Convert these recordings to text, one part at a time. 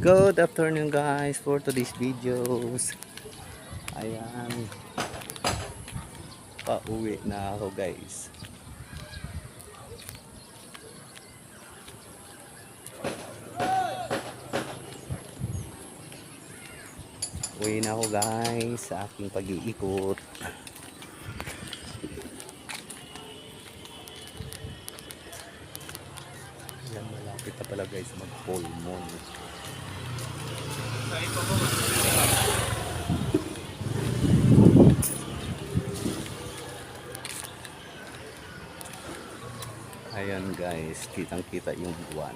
Good afternoon guys for today's videos. Ayan, pauwi na ako guys. Uwi na ako guys sa aking pag-iikot. Ayan, malapit na pala guys mag-full moon. Ayan guys, kitang kita yung buwan.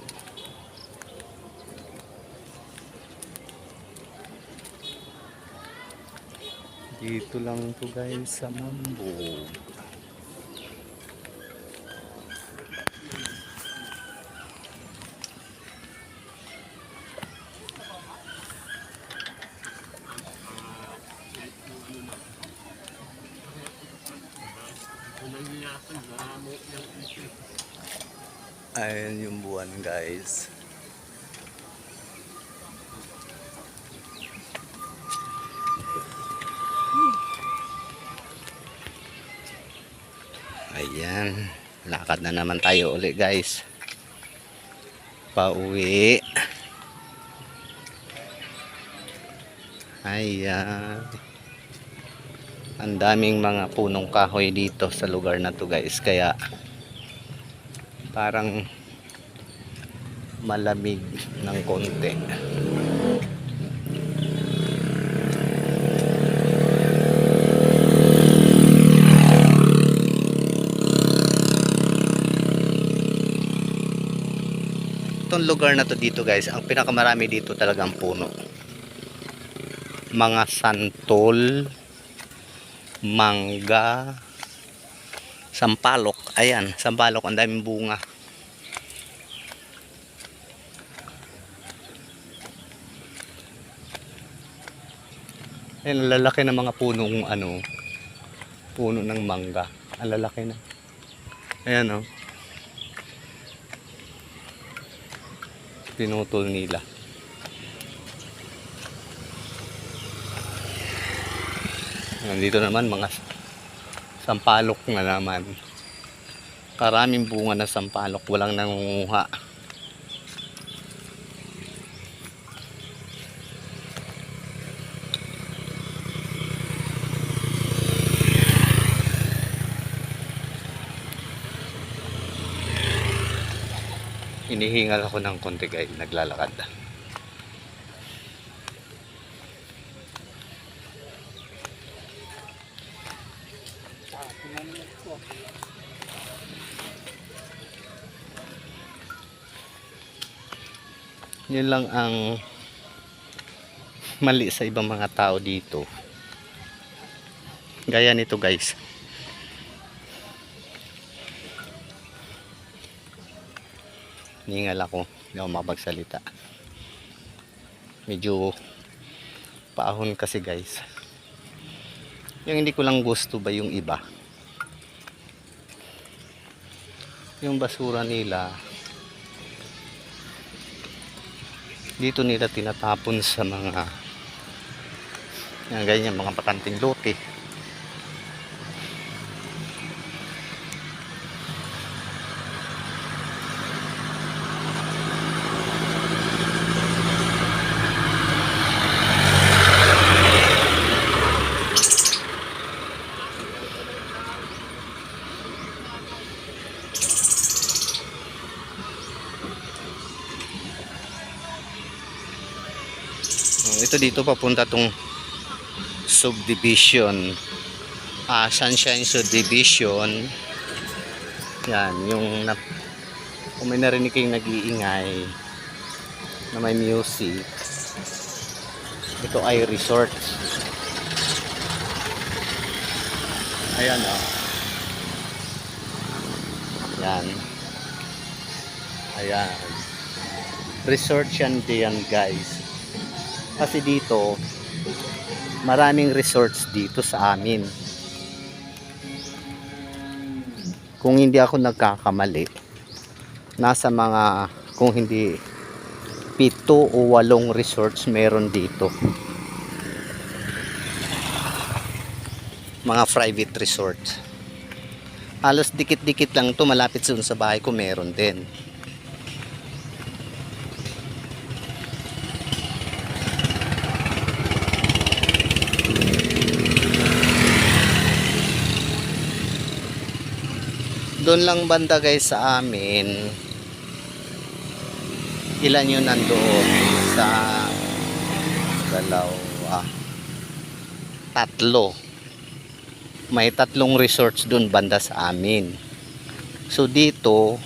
Dito lang to guys sa Mambog. Ayan yung buwan guys. Ayan, lakad na naman tayo ulit guys. Pauwi. Ayan. Ang daming mga punong kahoy dito sa lugar na to guys. Kaya parang malamig ng konti. Itong lugar na to dito guys, ang pinakamarami dito talagang puno. Mga santol, mangga, sampalok. Ayan, sampalok, ang daming bunga. Ayan, ang lalaki ng mga punong puno ng mangga. Ang lalaki na. Ayan o. Pinutol nila. Nandito naman mga sampalok na naman. Karaming bunga na sampalok, walang nangunguha. Hinihingal ako ng konti guys, naglalakad. Yun lang ang mali sa ibang mga tao dito. Gaya nito guys. Ningal ako, hindi ako makapagsalita. Medyo paahon kasi guys. Yung hindi ko lang gusto ba yung iba. Yung basura nila dito nila tinatapon sa mga ganyan, mga pakanting lote. Ito dito papunta tong subdivision, Sunshine Subdivision. Yan yung kung may narinig kayong nag-iingay na may music, ito ay resort. Ayan o. Yan. Ayan, resort yan diyan guys. Kasi dito maraming resorts dito sa amin. Kung hindi ako nagkakamali, nasa mga, kung hindi 7 o 8 resorts meron dito. Mga private resorts. Halos dikit-dikit lang to, malapit sa bahay ko meron din. Doon lang banda guys sa amin. Ilan yun nandoon? Sa dalawa, tatlo. May 3 resorts doon banda sa amin. So dito,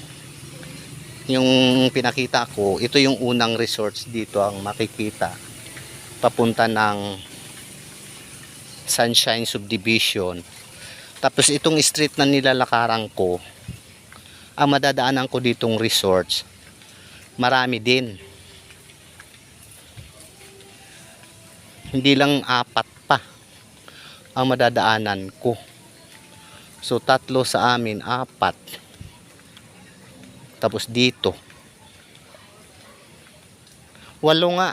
yung pinakita ko, ito yung unang resorts dito ang makikita. Papunta ng Sunshine Subdivision. Tapos itong street na nilalakaran ko, ang madadaanan ko ditong resorts, marami din. Hindi lang 4 pa ang madadaanan ko. So 3 sa amin, 4. Tapos dito 8 nga.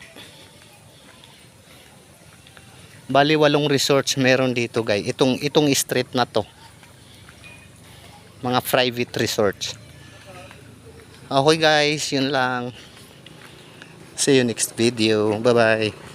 Bali 8 resorts meron dito guys. Itong street na to. Mga private resorts. Okay guys, yun lang. See you next video. Bye bye.